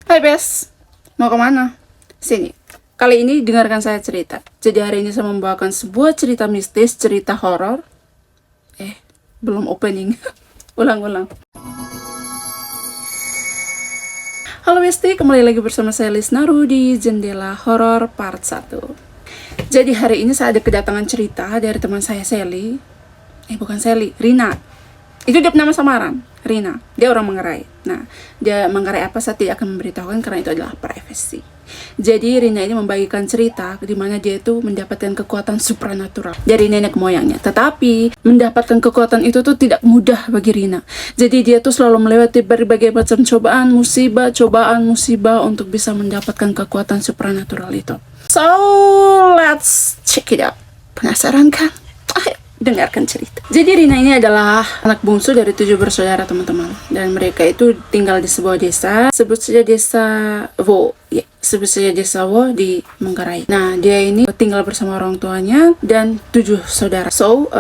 Hai Bes, mau kemana? Sini, kali ini dengarkan saya cerita. Jadi hari ini saya membawakan sebuah cerita mistis, cerita horor. Belum opening. Ulang. Halo Besti, kembali lagi bersama saya Lisnaru di Jendela Horor Part 1. Jadi hari ini saya ada kedatangan cerita dari teman saya Sally. Bukan Sally, Rina. Itu dia nama samaran, Rina. Dia orang Manggarai. Nah, dia Manggarai apa saya tidak akan memberitahukan karena itu adalah privasi. Jadi Rina ini membagikan cerita di mana dia itu mendapatkan kekuatan supranatural dari nenek moyangnya. Tetapi mendapatkan kekuatan itu tuh tidak mudah bagi Rina. Jadi dia tuh selalu melewati berbagai macam cobaan, musibah untuk bisa mendapatkan kekuatan supranatural itu. So, let's check it out. Penasaran kan? Ayo dengarkan cerita. Jadi Rina ini adalah anak bungsu dari 7 bersaudara teman-teman, dan mereka itu tinggal di sebuah desa, sebut saja desa Wo, di Manggarai. Nah, dia ini tinggal bersama orang tuanya dan 7 saudara.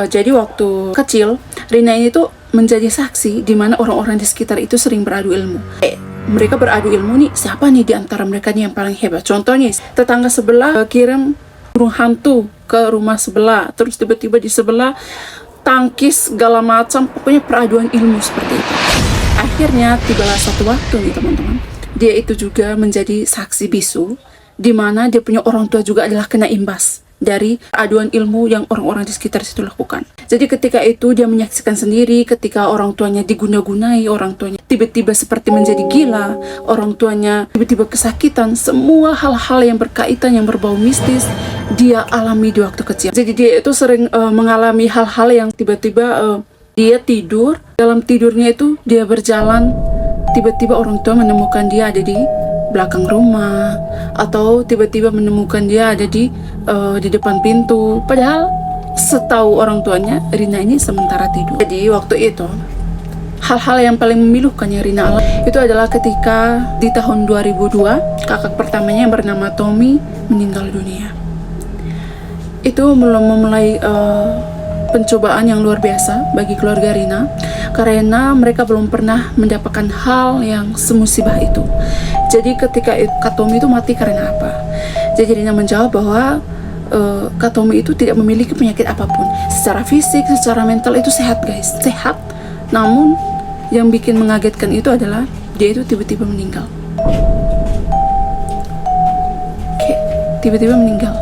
Jadi waktu kecil Rina ini tuh menjadi saksi di mana orang-orang di sekitar itu sering beradu ilmu. Mereka beradu ilmu nih, siapa nih di antara mereka nih yang paling hebat? Contohnya, tetangga sebelah kirim burung hantu ke rumah sebelah, terus tiba-tiba di sebelah tangkis segala macam, pokoknya peraduan ilmu seperti itu. Akhirnya tibalah satu waktu nih teman-teman, dia itu juga menjadi saksi bisu, di mana dia punya orang tua juga adalah kena imbas dari aduan ilmu yang orang-orang di sekitar situ lakukan. Jadi ketika itu dia menyaksikan sendiri ketika orang tuanya diguna-gunai, orang tuanya tiba-tiba seperti menjadi gila, orang tuanya tiba-tiba kesakitan, semua hal-hal yang berkaitan yang berbau mistis dia alami di waktu kecil. Jadi dia itu sering mengalami hal-hal yang tiba-tiba dia tidur, dalam tidurnya itu dia berjalan, tiba-tiba orang tua menemukan dia ada di belakang rumah, atau tiba-tiba menemukan dia ada di depan pintu. Padahal setahu orang tuanya Rina ini sementara tidur. Jadi waktu itu hal-hal yang paling memilukan yang Rina alami itu adalah ketika di tahun 2002 kakak pertamanya yang bernama Tommy meninggal dunia. Itu belum memulai pencobaan yang luar biasa bagi keluarga Rina, karena mereka belum pernah mendapatkan hal yang semusibah itu. Jadi ketika Kak Tommy itu mati karena apa? Jadi Rina menjawab bahwa Kak Tommy itu tidak memiliki penyakit apapun. Secara fisik, secara mental itu sehat guys, sehat. Namun yang bikin mengagetkan itu adalah dia itu tiba-tiba meninggal. Tiba-tiba meninggal.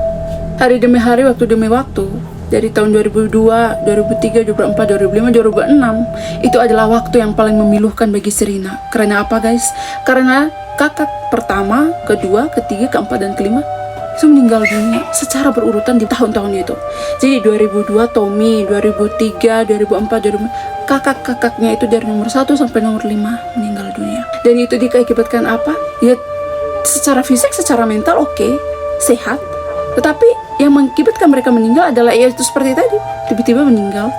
Hari demi hari, waktu demi waktu, dari tahun 2002, 2003, 2004, 2005, 2006 itu adalah waktu yang paling memilukan bagi Rina. Karena apa guys? Karena kakak pertama, kedua, ketiga, keempat, dan kelima itu meninggal dunia secara berurutan di tahun-tahun itu. Jadi 2002 Tommy, 2003, 2004, 2005 kakak-kakaknya itu dari nomor 1 sampai nomor 5 meninggal dunia. Dan itu diakibatkan apa? Ya secara fisik, secara mental oke, sehat. Tetapi yang mengakibatkan mereka meninggal adalah ya itu seperti tadi, tiba-tiba meninggal.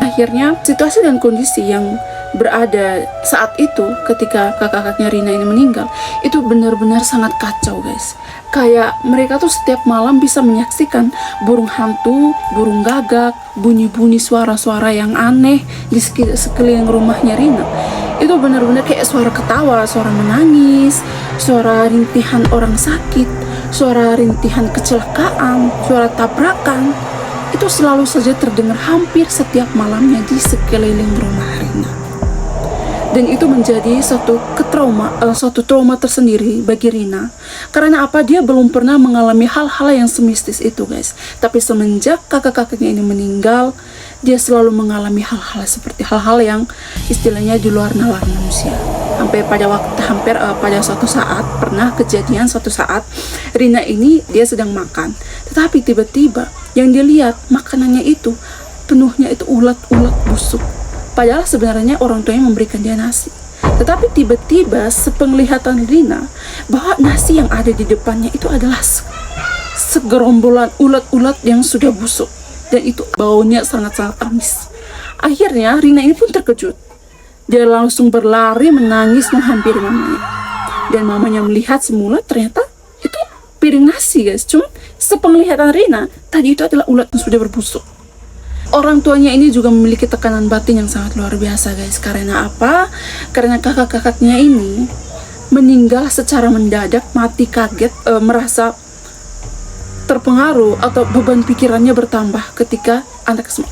Akhirnya situasi dan kondisi yang berada saat itu ketika kakak-kakaknya Rina ini meninggal itu benar-benar sangat kacau guys. Kayak mereka tuh setiap malam bisa menyaksikan burung hantu, burung gagak, bunyi-bunyi suara-suara yang aneh di sekeliling rumahnya Rina. Itu benar-benar kayak suara ketawa, suara menangis, suara rintihan orang sakit, suara rintihan kecelakaan, suara tabrakan. Itu selalu saja terdengar hampir setiap malamnya di sekeliling rumah Rina. Dan itu menjadi suatu trauma tersendiri bagi Rina. Karena apa? Dia belum pernah mengalami hal-hal yang semistis itu guys. Tapi semenjak kakak-kakaknya ini meninggal, dia selalu mengalami hal-hal seperti hal-hal yang istilahnya di luar nalar manusia. Pada suatu saat pernah kejadian suatu saat Rina ini dia sedang makan, tetapi tiba-tiba yang dilihat makanannya itu penuhnya itu ulat-ulat busuk. Padahal sebenarnya orang tuanya memberikan dia nasi. Tetapi tiba-tiba sepenglihatan Rina bahwa nasi yang ada di depannya itu adalah segerombolan ulat-ulat yang sudah busuk. Dan itu baunya sangat-sangat amis. Akhirnya Rina ini pun terkejut. Dia langsung berlari menangis menghampiri mamanya. Dan mamanya melihat semula ternyata itu piring nasi guys. Cuma sepenglihatan Rina tadi itu adalah ulat yang sudah berbusuk. Orang tuanya ini juga memiliki tekanan batin yang sangat luar biasa guys. Karena apa? Karena kakak-kakaknya ini meninggal secara mendadak, mati kaget, merasa terpengaruh atau beban pikirannya bertambah ketika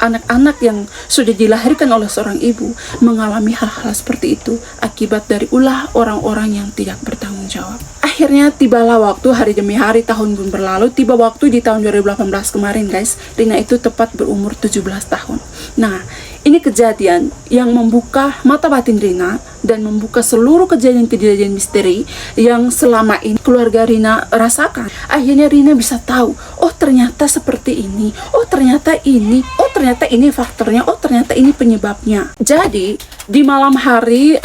anak-anak yang sudah dilahirkan oleh seorang ibu mengalami hal-hal seperti itu akibat dari ulah orang-orang yang tidak bertanggung jawab. Akhirnya tibalah waktu, hari demi hari, tahun pun berlalu. Tiba waktu di tahun 2018 kemarin guys, Rina itu tepat berumur 17 tahun. Nah, ini kejadian yang membuka mata batin Rina dan membuka seluruh kejadian-kejadian misteri yang selama ini keluarga Rina rasakan. Akhirnya Rina bisa tahu, oh ternyata seperti ini, oh ternyata ini, oh ternyata ini faktornya, oh ternyata ini penyebabnya. Jadi di malam hari,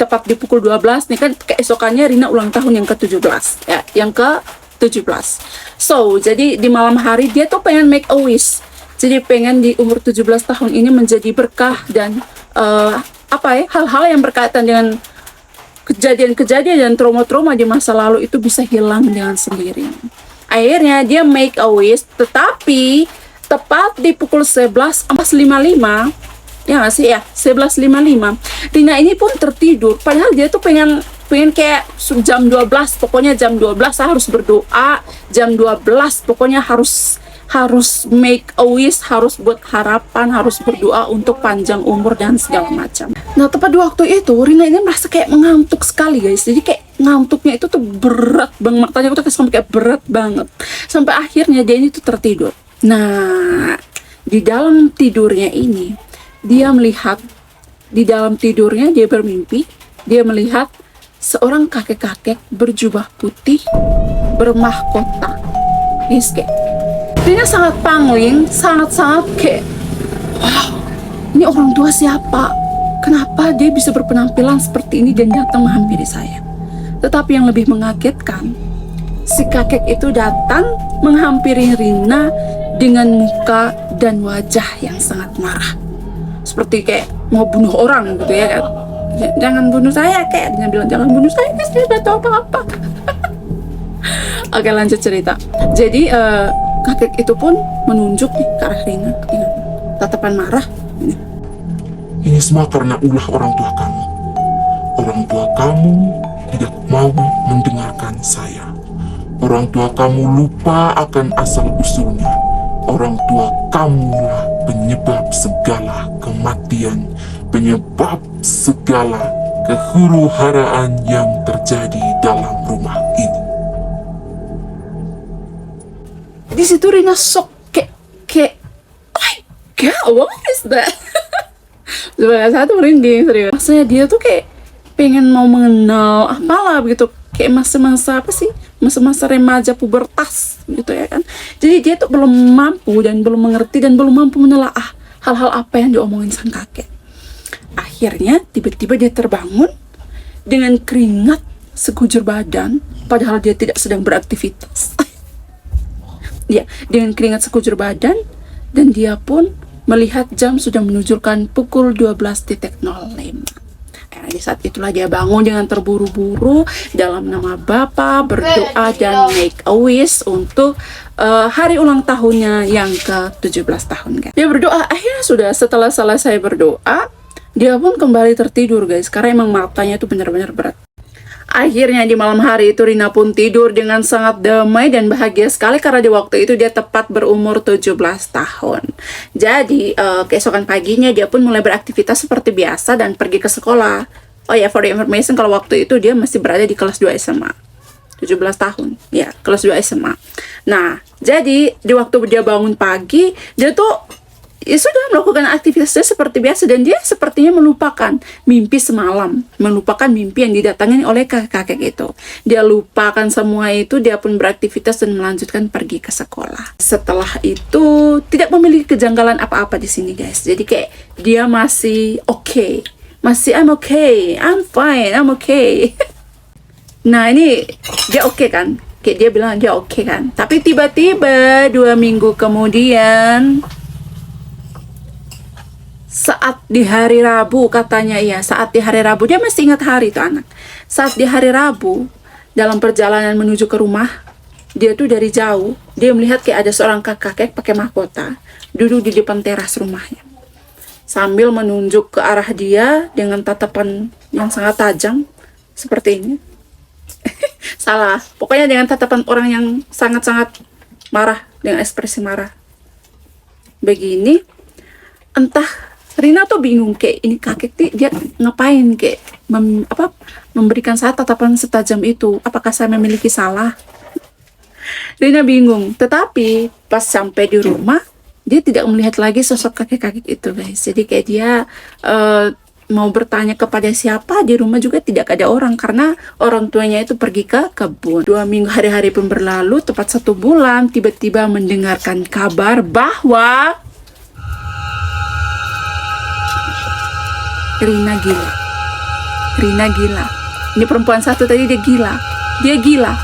tepat di pukul 12 nih kan, keesokannya Rina ulang tahun yang ke-17 ya, yang ke-17. So, jadi di malam hari dia tuh pengen make a wish. Jadi pengen di umur 17 tahun ini menjadi berkah dan hal-hal yang berkaitan dengan kejadian-kejadian dan trauma-trauma di masa lalu itu bisa hilang dengan sendirinya. Akhirnya dia make a wish, tetapi tepat di pukul 11.55, ya nggak sih ya, 11.55, Rina ini pun tertidur. Padahal dia tuh pengen kayak jam 12, pokoknya jam 12 saya harus berdoa, jam 12 pokoknya harus make a wish, harus buat harapan, harus berdoa untuk panjang umur dan segala macam. Nah, tepat di waktu itu Rina ini merasa kayak mengantuk sekali guys. Jadi kayak ngantuknya itu tuh berat banget, matanya tuh sampai kayak berat banget. Sampai akhirnya dia ini tuh tertidur. Nah, di dalam tidurnya ini dia melihat, di dalam tidurnya dia bermimpi, dia melihat seorang kakek-kakek berjubah putih bermahkota. Kayak Rina sangat pangling, sangat-sangat kayak, wow, ini orang tua siapa? Kenapa dia bisa berpenampilan seperti ini dan datang menghampiri saya? Tetapi yang lebih mengagetkan, si kakek itu datang menghampiri Rina dengan muka dan wajah yang sangat marah. Seperti kayak mau bunuh orang gitu ya kan. Jangan bunuh saya, kayak dia bilang jangan bunuh saya, saya tidak tahu apa-apa. Oke, lanjut cerita. Jadi kakek itu pun menunjuk nih ke arah Rina dengan tatapan marah. Ini semua karena ulah orang tua kamu. Orang tua kamu tidak mau mendengarkan saya. Orang tua kamu lupa akan asal-usulnya. Orang tua kamulah penyebab segala kematian, penyebab segala kehuru-haraan yang terjadi dalam rumah ini. Di situ Rina shock, kayak oh my god, what is that? Sebagai satu merinding serius. Maksudnya dia tuh kayak pengen mau mengenal apalah begitu, kayak masa-masa apa sih, masa-masa remaja pubertas gitu ya kan. Jadi dia tuh belum mampu dan belum mengerti dan belum mampu menelaah hal-hal apa yang diomongin sang kakek. Akhirnya tiba-tiba dia terbangun dengan keringat sekujur badan, padahal dia tidak sedang beraktivitas. Ya, dengan keringat sekujur badan, dan dia pun melihat jam sudah menunjukkan pukul 12.05. Di saat itulah dia bangun dengan terburu-buru dalam nama Bapa, berdoa dan make a wish untuk hari ulang tahunnya yang ke-17 tahun kan. Dia berdoa, akhirnya sudah setelah selesai berdoa, dia pun kembali tertidur guys, karena emang matanya itu benar-benar berat. Akhirnya di malam hari itu Rina pun tidur dengan sangat damai dan bahagia sekali karena di waktu itu dia tepat berumur 17 tahun. Jadi keesokan paginya dia pun mulai beraktivitas seperti biasa dan pergi ke sekolah. Oh ya, for the information, kalau waktu itu dia masih berada di kelas 2 SMA. 17 tahun, ya, kelas 2 SMA. Nah, jadi di waktu dia bangun pagi, dia tuh ya sudah melakukan aktivitasnya seperti biasa, dan dia sepertinya melupakan mimpi semalam, melupakan mimpi yang didatangi oleh kakek-kakek itu. Dia lupakan semua itu, dia pun beraktivitas dan melanjutkan pergi ke sekolah. Setelah itu tidak memiliki kejanggalan apa-apa di sini guys. Jadi kayak dia masih oke. Masih I'm okay, I'm fine, I'm okay. Nah ini dia oke kan? Kayak dia bilang dia oke kan? Tapi tiba-tiba 2 minggu kemudian, saat di hari Rabu katanya ya, saat di hari Rabu, dia masih ingat hari itu anak. Saat di hari Rabu, dalam perjalanan menuju ke rumah, dia tuh dari jauh, dia melihat kayak ada seorang kakek pakai mahkota duduk di depan teras rumahnya. Sambil menunjuk ke arah dia dengan tatapan yang sangat tajam, sepertinya. Salah, pokoknya dengan tatapan orang yang sangat-sangat marah, dengan ekspresi marah begini. Entah Rina tuh bingung, kayak ini kakek nih dia ngapain, kayak memberikan saya tatapan setajam itu, apakah saya memiliki salah? Rina bingung. Tetapi pas sampai di rumah dia tidak melihat lagi sosok kakek-kakek itu guys. Jadi kayak dia mau bertanya kepada siapa, di rumah juga tidak ada orang karena orang tuanya itu pergi ke kebun. 2 minggu, hari-hari pun berlalu, tepat 1 bulan tiba-tiba mendengarkan kabar bahwa Rina gila. Rina gila. Ini perempuan satu tadi dia gila. Dia gila.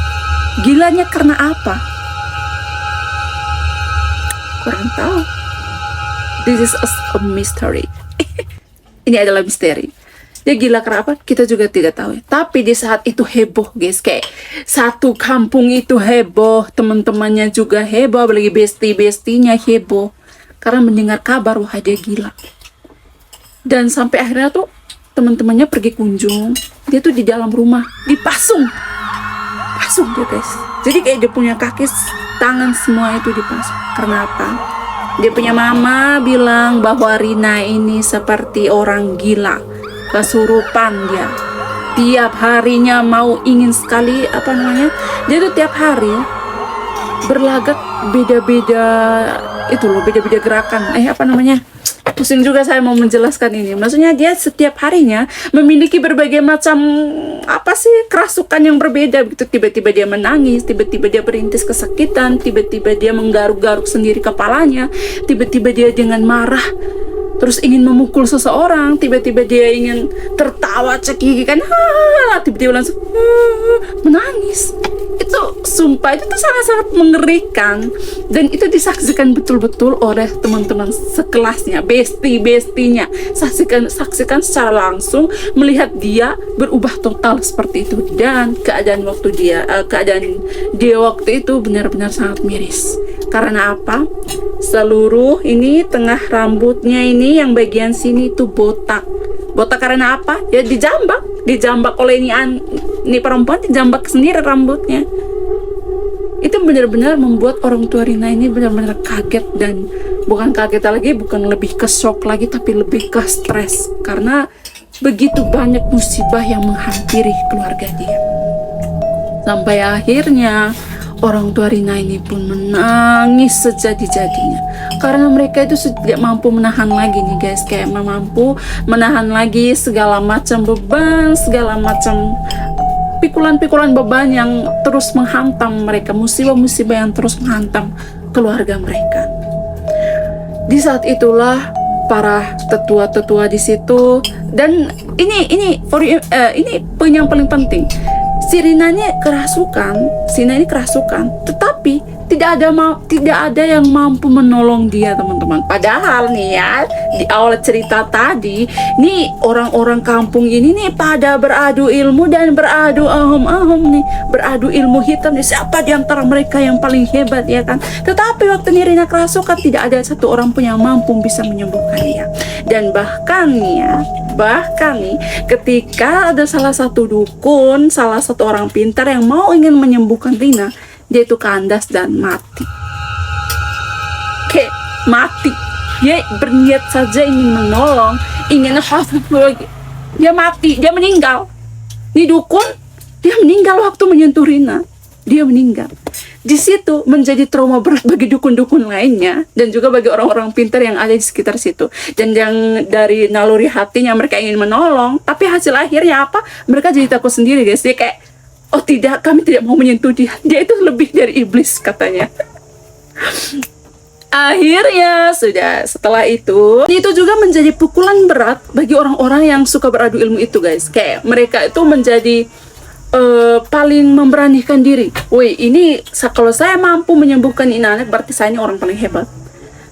Gilanya karena apa? Kurang tahu. This is a mystery. Ini adalah misteri. Dia gila karena apa? Kita juga tidak tahu. Tapi di saat itu heboh guys. Kayak satu kampung itu heboh. Teman-temannya juga heboh. Apalagi besti-bestinya heboh. Karena mendengar kabar wah dia gila. Dan sampai akhirnya tuh teman-temannya pergi kunjung. Dia tuh di dalam rumah dipasung dia guys. Jadi kayak dia punya kaki, tangan semua itu dipasung. Karena apa? Dia punya mama bilang bahwa Rina ini seperti orang gila, kesurupan dia. Tiap harinya mau ingin sekali dia tuh tiap hari berlagak beda-beda itu loh, beda-beda gerakan. Pusing juga saya mau menjelaskan ini. Maksudnya dia setiap harinya memiliki berbagai macam kerasukan yang berbeda gitu. Tiba-tiba dia menangis, tiba-tiba dia berintis kesakitan, tiba-tiba dia menggaruk-garuk sendiri kepalanya, tiba-tiba dia dengan marah terus ingin memukul seseorang, tiba-tiba dia ingin tertawa cekikikan, tiba-tiba langsung menangis. Itu sumpah, itu tuh sangat-sangat mengerikan. Dan itu disaksikan betul-betul oleh teman-teman sekelasnya, besti-bestinya. Saksikan secara langsung, melihat dia berubah total seperti itu. Dan keadaan dia waktu itu benar-benar sangat miris. Karena apa? Seluruh ini tengah rambutnya ini yang bagian sini itu botak karena apa? Ya dijambak oleh ini perempuan, dijambak sendiri rambutnya. Itu benar-benar membuat orang tua Rina ini benar-benar kaget, dan bukan kaget lagi, bukan lebih ke shock lagi, tapi lebih ke stres karena begitu banyak musibah yang menghampiri keluarga dia. Sampai akhirnya orang tua Rina ini pun menangis sejadi-jadinya karena mereka itu tidak mampu menahan lagi nih guys, kayak mampu menahan lagi segala macam beban, segala macam pikulan-pikulan beban yang terus menghantam mereka, musibah-musibah yang terus menghantam keluarga mereka. Di saat itulah para tetua-tetua di situ, dan ini poin yang paling penting. Si Rina ini kerasukan, tetapi tidak ada yang mampu menolong dia, teman-teman. Padahal nih ya, di awal cerita tadi, nih orang-orang kampung ini nih pada beradu ilmu dan beradu beradu ilmu hitam nih, siapa di antara mereka yang paling hebat ya kan. Tetapi waktu Rina kerasukan tidak ada satu orang pun yang mampu bisa menyembuhkan dia. Dan bahkan nih ketika ada salah satu dukun, salah satu orang pintar yang ingin menyembuhkan Rina, dia itu kandas dan mati. Mati. Dia berniat saja ingin menolong, ingin dia mati, dia meninggal. Ini dukun, dia meninggal waktu menyentuh Rina. Dia meninggal. Di situ menjadi trauma berat bagi dukun-dukun lainnya dan juga bagi orang-orang pintar yang ada di sekitar situ. Dan yang dari naluri hatinya mereka ingin menolong, tapi hasil akhirnya apa? Mereka jadi takut sendiri guys. Dia kayak, oh tidak, kami tidak mau menyentuh dia. Dia itu lebih dari iblis katanya. Akhirnya setelah itu juga menjadi pukulan berat bagi orang-orang yang suka beradu ilmu itu guys. Kayak mereka itu menjadi paling memberanikan diri. Ini kalau saya mampu menyembuhkan ini anak, berarti saya ini orang paling hebat.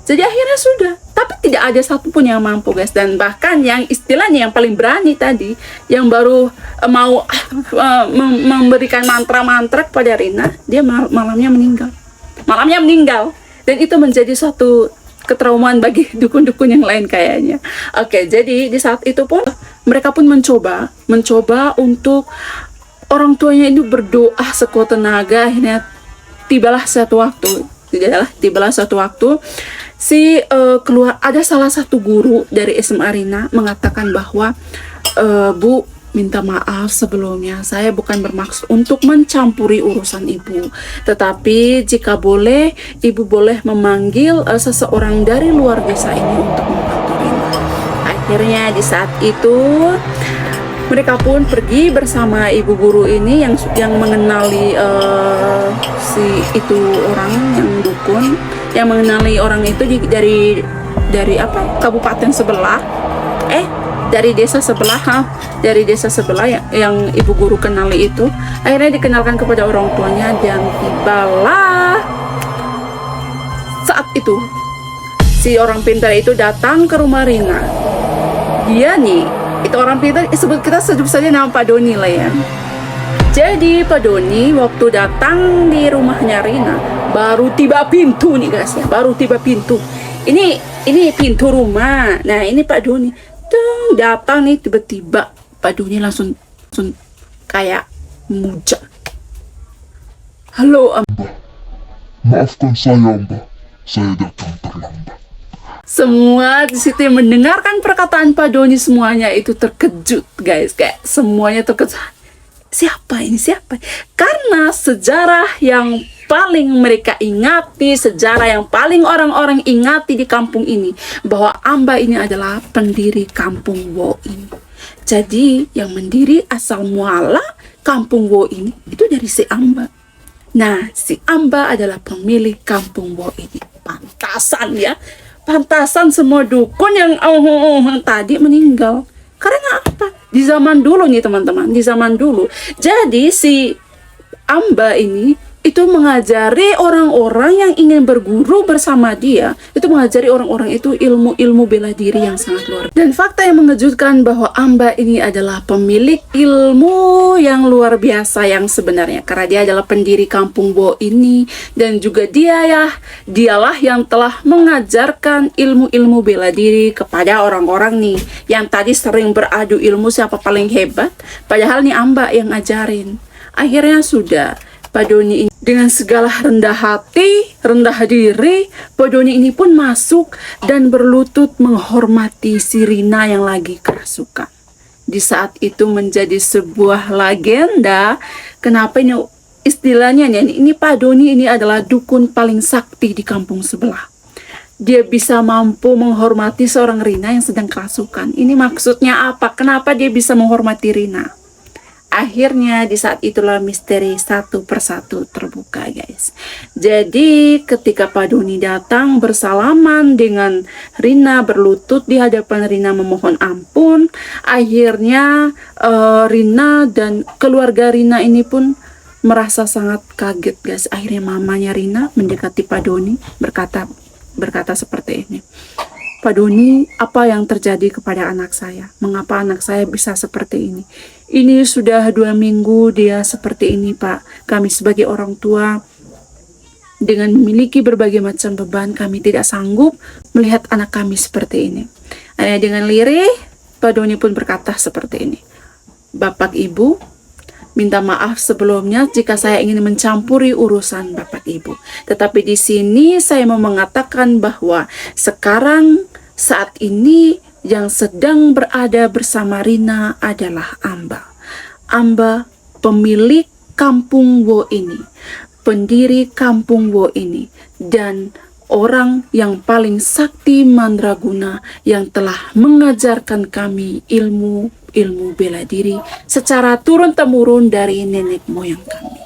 Jadi akhirnya sudah, tapi tidak ada satupun yang mampu guys. Dan bahkan yang istilahnya yang paling berani tadi, yang baru mau memberikan mantra-mantra kepada Rina, dia malamnya meninggal. Dan itu menjadi suatu ketraumaan bagi dukun-dukun yang lain kayaknya. Oke, jadi di saat itu pun mereka pun mencoba untuk orang tuanya itu berdoa sekuat tenaga. Akhirnya tibalah satu waktu si keluar, ada salah satu guru dari SMA Rina mengatakan bahwa Bu, minta maaf sebelumnya, saya bukan bermaksud untuk mencampuri urusan ibu, tetapi jika boleh, ibu boleh memanggil seseorang dari luar desa ini untuk membantu Rina. Akhirnya di saat itu mereka pun pergi bersama ibu guru ini yang mengenali si itu orang yang dukun, yang mengenali orang itu dari apa, kabupaten sebelah, dari desa sebelah, dari desa sebelah yang ibu guru kenali itu. Akhirnya dikenalkan kepada orang tuanya, dan tibalah saat itu si orang pintar itu datang ke rumah Rina. Dia nih, itu orang pintar, kita sebut saja nama Pak Doni lah ya. Jadi Pak Doni waktu datang di rumahnya Rina, baru tiba pintu nih guys ya, baru tiba pintu. Ini pintu rumah. Nah ini Pak Doni datang nih, tiba-tiba Pak Doni langsung kayak muja. Halo Maafkan saya, Mbak. Saya datang terlambat. semua di situ yang mendengarkan perkataan Pak Doni semuanya itu terkejut guys, kayak semuanya terkejut. Siapa ini? Karena sejarah yang paling mereka ingati, sejarah yang paling orang-orang ingati di kampung ini, bahwa Amba ini adalah pendiri kampung Wo ini. Jadi yang mendiri asal muala kampung Wo ini itu dari si Amba. Nah, si Amba adalah pemilik kampung Wo ini. Pantasan semua dukun yang tadi meninggal. Karena apa? Di zaman dulu nih teman-teman, di zaman dulu. Jadi si Amba ini itu mengajari orang-orang yang ingin berguru bersama dia, itu mengajari orang-orang itu ilmu-ilmu bela diri yang sangat luar biasa. Dan fakta yang mengejutkan bahwa Amba ini adalah pemilik ilmu yang luar biasa yang sebenarnya, karena dia adalah pendiri kampung Wo ini, dan juga dialah yang telah mengajarkan ilmu-ilmu bela diri kepada orang-orang nih yang tadi sering beradu ilmu siapa paling hebat, padahal nih Amba yang ngajarin. Akhirnya sudah Pak Doni ini dengan segala rendah hati, rendah diri, Pak Doni ini pun masuk dan berlutut menghormati si Rina yang lagi kerasukan. Di saat itu menjadi sebuah legenda. Kenapa ini istilahnya ini Pak Doni ini adalah dukun paling sakti di kampung sebelah. Dia bisa mampu menghormati seorang Rina yang sedang kerasukan. Ini maksudnya apa? Kenapa dia bisa menghormati Rina? Akhirnya di saat itulah misteri satu persatu terbuka guys. Jadi ketika Pak Doni datang bersalaman dengan Rina, berlutut di hadapan Rina memohon ampun, akhirnya Rina dan keluarga Rina ini pun merasa sangat kaget guys. Akhirnya mamanya Rina mendekati Pak Doni berkata seperti ini. Pak Doni, apa yang terjadi kepada anak saya? Mengapa anak saya bisa seperti ini? Ini sudah 2 minggu dia seperti ini, Pak. Kami sebagai orang tua, dengan memiliki berbagai macam beban, kami tidak sanggup melihat anak kami seperti ini. Dengan lirih, Pak Doni pun berkata seperti ini. Bapak Ibu, minta maaf sebelumnya jika saya ingin mencampuri urusan Bapak Ibu. Tetapi di sini saya mau mengatakan bahwa sekarang saat ini yang sedang berada bersama Rina adalah Amba. Amba pemilik kampung Wo ini, pendiri kampung Wo ini, dan orang yang paling sakti mandraguna yang telah mengajarkan kami ilmu bela diri secara turun-temurun dari nenek moyang kami.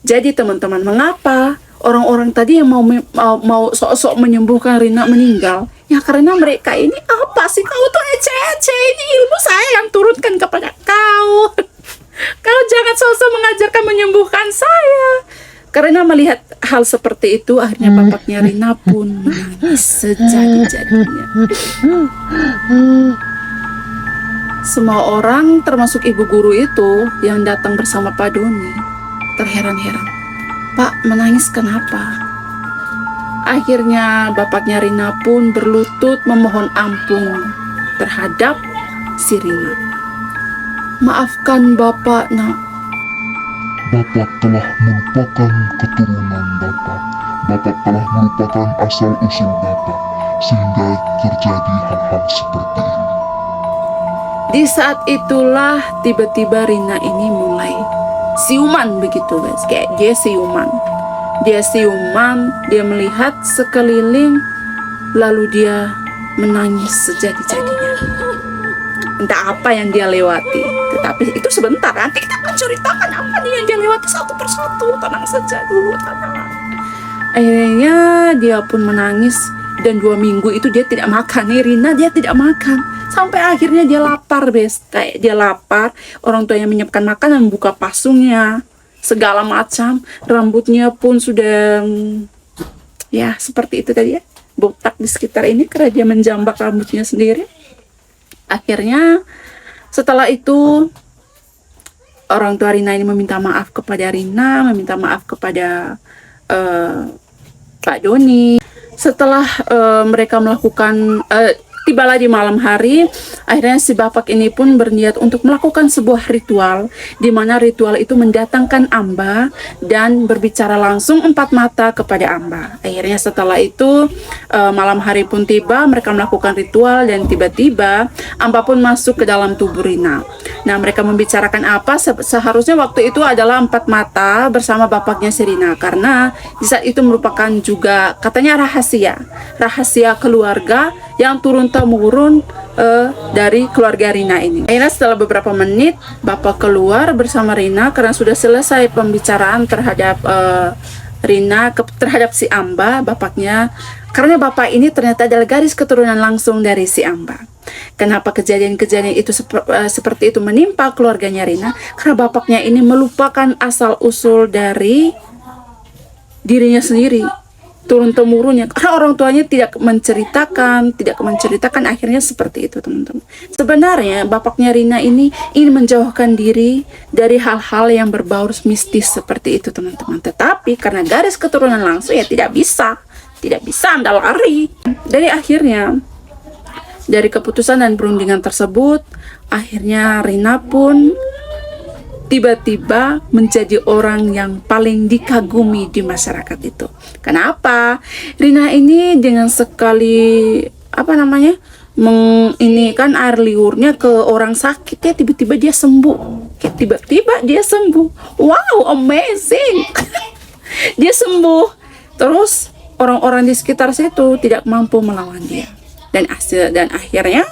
Jadi teman-teman, mengapa orang-orang tadi yang mau sok-sok menyembuhkan Rina meninggal? Ya karena mereka ini, apa sih kau tuh ece-ece, ini ilmu saya yang turunkan kepada kau. Kau jangan sok-sok mengajarkan menyembuhkan saya. Karena melihat hal seperti itu, akhirnya bapaknya Rina pun menangis sejadi-jadinya. Semua orang termasuk ibu guru itu yang datang bersama Pak Doni terheran-heran. Pak, menangis kenapa? Akhirnya bapaknya Rina pun berlutut memohon ampun terhadap si Rina. Maafkan Bapak, nak. Bapak telah melupakan keturunan Bapak. Bapak telah melupakan asal-usul Bapak, sehingga terjadi hal-hal seperti ini. Di saat itulah tiba-tiba Rina ini mulai siuman begitu guys. Kayak dia siuman. Dia siuman, dia melihat sekeliling, lalu dia menangis sejadi-jadinya. Entah apa yang dia lewati, tetapi itu sebentar. Nanti kita akan ceritakan apa nih yang dia lewati satu persatu. Tenang saja dulu, tenang. Akhirnya dia pun menangis, dan 2 minggu itu dia tidak makan. Nih Rina, dia tidak makan sampai akhirnya dia lapar, kayak dia lapar. Orang tuanya menyiapkan makanan, buka pasungnya, segala macam. Rambutnya pun sudah ya seperti itu tadi ya, botak di sekitar ini karena dia menjambak rambutnya sendiri. Akhirnya setelah itu orang tua Rina ini meminta maaf kepada Rina, meminta maaf kepada Pak Doni. Setelah mereka melakukan tibalah di malam hari, akhirnya si bapak ini pun berniat untuk melakukan sebuah ritual, di mana ritual itu mendatangkan Amba dan berbicara langsung 4 mata kepada Amba. Akhirnya setelah itu malam hari pun tiba, mereka melakukan ritual dan tiba-tiba Amba pun masuk ke dalam tubuh Rina. Nah, mereka membicarakan apa? Seharusnya waktu itu adalah 4 mata bersama bapaknya si Rina, karena di saat itu merupakan juga katanya rahasia keluarga yang turun-temurun dari keluarga Rina ini. Akhirnya setelah beberapa menit, bapak keluar bersama Rina karena sudah selesai pembicaraan terhadap Rina terhadap si Amba, bapaknya. Karena bapak ini ternyata adalah garis keturunan langsung dari si Amba. Kenapa kejadian-kejadian itu seperti itu menimpa keluarganya Rina? Karena bapaknya ini melupakan asal-usul dari dirinya sendiri, turun-temurunnya, karena orang tuanya tidak menceritakan, akhirnya seperti itu teman-teman. Sebenarnya bapaknya Rina ini ingin menjauhkan diri dari hal-hal yang berbau mistis seperti itu teman-teman, tetapi karena garis keturunan langsung ya tidak bisa Anda lari. Dari akhirnya, dari keputusan dan perundingan tersebut, akhirnya Rina pun tiba-tiba menjadi orang yang paling dikagumi di masyarakat itu. Kenapa? Rina ini dengan sekali menginikan air liurnya ke orang sakit ya, tiba-tiba dia sembuh. Wow, amazing. Dia sembuh. Terus orang-orang di sekitar situ tidak mampu melawan dia. Dan akhirnya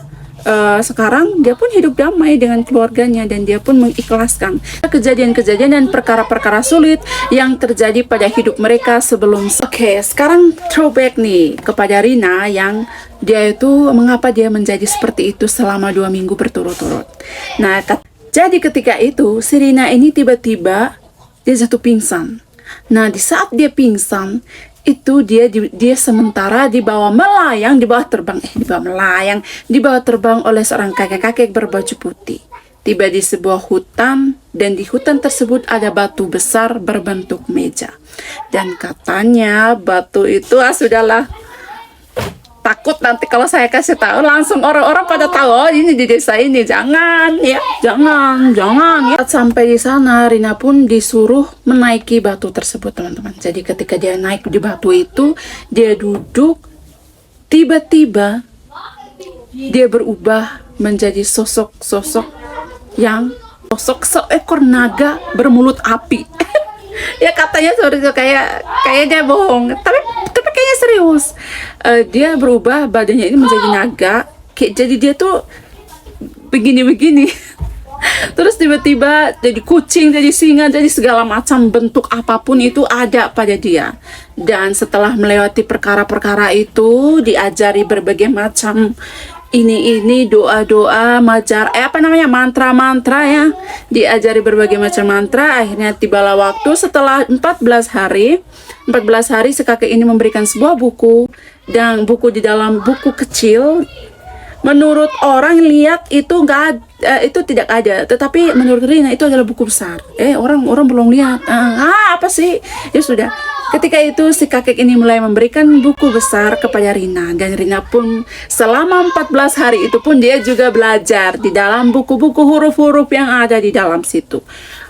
sekarang dia pun hidup damai dengan keluarganya, dan dia pun mengikhlaskan kejadian-kejadian dan perkara-perkara sulit yang terjadi pada hidup mereka sebelum. Oke, sekarang throwback nih kepada Rina, yang dia itu mengapa dia menjadi seperti itu selama 2 minggu berturut-turut. Nah, jadi ketika itu si Rina ini tiba-tiba dia jatuh pingsan. Nah, di saat dia pingsan itu dia sementara dibawa terbang oleh seorang kakek-kakek berbaju putih. Tiba di sebuah hutan, dan di hutan tersebut ada batu besar berbentuk meja. Dan katanya batu itu sudahlah, takut nanti kalau saya kasih tahu langsung orang-orang pada tahu, oh ini di desa ini, jangan ya. Sampai di sana Rina pun disuruh menaiki batu tersebut teman-teman. Jadi ketika dia naik di batu itu, dia duduk, tiba-tiba dia berubah menjadi sosok seekor naga bermulut api. Ya katanya seperti itu, kayak dia bohong, tapi kayaknya serius. Dia berubah badannya ini menjadi naga, jadi dia tuh begini. Terus tiba-tiba jadi kucing, jadi singa, jadi segala macam bentuk apapun itu ada pada dia. Dan setelah melewati perkara-perkara itu, diajari berbagai macam ini doa-doa, mantra-mantra ya. Diajari berbagai macam mantra. Akhirnya tibalah waktu setelah 14 hari si kakek ini memberikan sebuah buku, dan buku di dalam buku kecil. Menurut orang lihat itu itu tidak ada, tetapi menurut Rina itu adalah buku besar. Orang belum lihat. Apa sih? Ya sudah. Ketika itu si kakek ini mulai memberikan buku besar kepada Rina, dan Rina pun selama 14 hari itu pun dia juga belajar di dalam buku-buku huruf-huruf yang ada di dalam situ.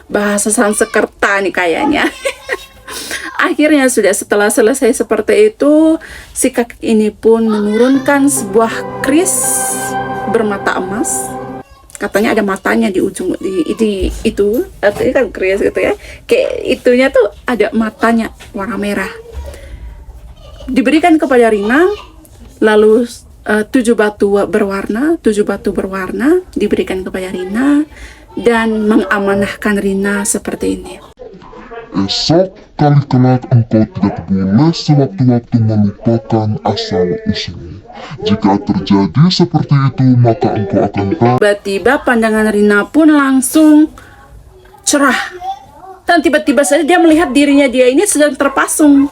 Bahasa Sanskerta nih kayaknya. Akhirnya setelah selesai seperti itu, si kakek ini pun menurunkan sebuah kris bermata emas. Katanya ada matanya di ujung di itu kan kris gitu ya, kayak itunya tuh ada matanya warna merah, diberikan kepada Rina. Lalu 7 batu berwarna diberikan kepada Rina dan mengamanahkan Rina seperti ini. Esok kali kelak engkau tidak boleh sewaktu-waktu melupakan asal-usulmu. Jika terjadi seperti itu, maka engkau akan tahu. Tiba-tiba pandangan Rina pun langsung cerah. Dan tiba-tiba saja dia melihat dirinya dia ini sedang terpasung.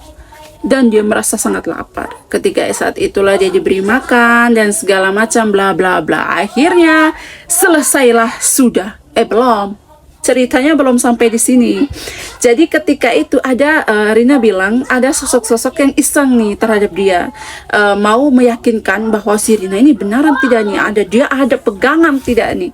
Dan dia merasa sangat lapar. Ketika saat itulah dia diberi makan dan segala macam bla bla bla. Akhirnya selesailah sudah. Belum. Ceritanya belum sampai di sini. Jadi ketika itu ada Rina bilang ada sosok-sosok yang iseng nih terhadap dia, mau meyakinkan bahwa si Rina ini benaran tidak nih ada pegangan tidak nih.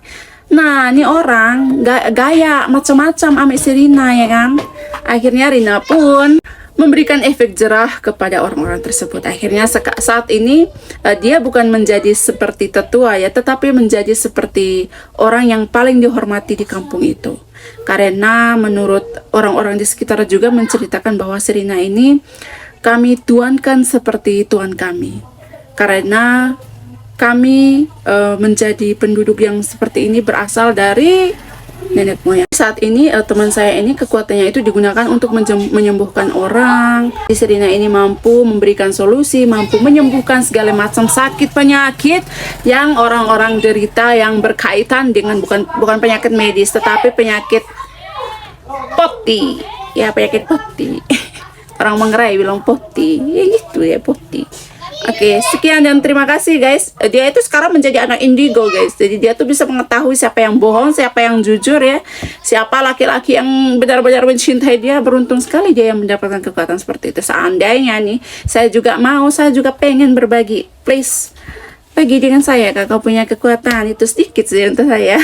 Nah, ini orang gaya macam-macam ame si Rina ya kan. Akhirnya Rina pun memberikan efek jerah kepada orang-orang tersebut. Akhirnya saat ini dia bukan menjadi seperti tetua ya, tetapi menjadi seperti orang yang paling dihormati di kampung itu. Karena menurut orang-orang di sekitar juga menceritakan bahwa Rina ini kami tuankan seperti tuan kami. Karena kami menjadi penduduk yang seperti ini berasal dari nenek moyang. Saat ini teman saya ini kekuatannya itu digunakan untuk menyembuhkan orang. Rina ini mampu memberikan solusi, mampu menyembuhkan segala macam sakit penyakit yang orang-orang derita yang berkaitan dengan bukan penyakit medis tetapi penyakit poti. Ya, penyakit poti. Orang Manggarai bilang poti. Ya gitu ya, poti. Oke, sekian dan terima kasih guys. Dia itu sekarang menjadi anak indigo guys. Jadi dia tuh bisa mengetahui siapa yang bohong, siapa yang jujur ya. Siapa laki-laki yang benar-benar mencintai dia. Beruntung sekali dia yang mendapatkan kekuatan seperti itu. Seandainya nih, saya juga pengen berbagi. Please, bagi dengan saya kalau punya kekuatan itu sedikit sih untuk saya.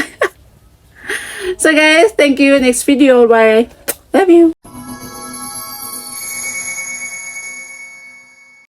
So guys, thank you. Next video, bye. Love you.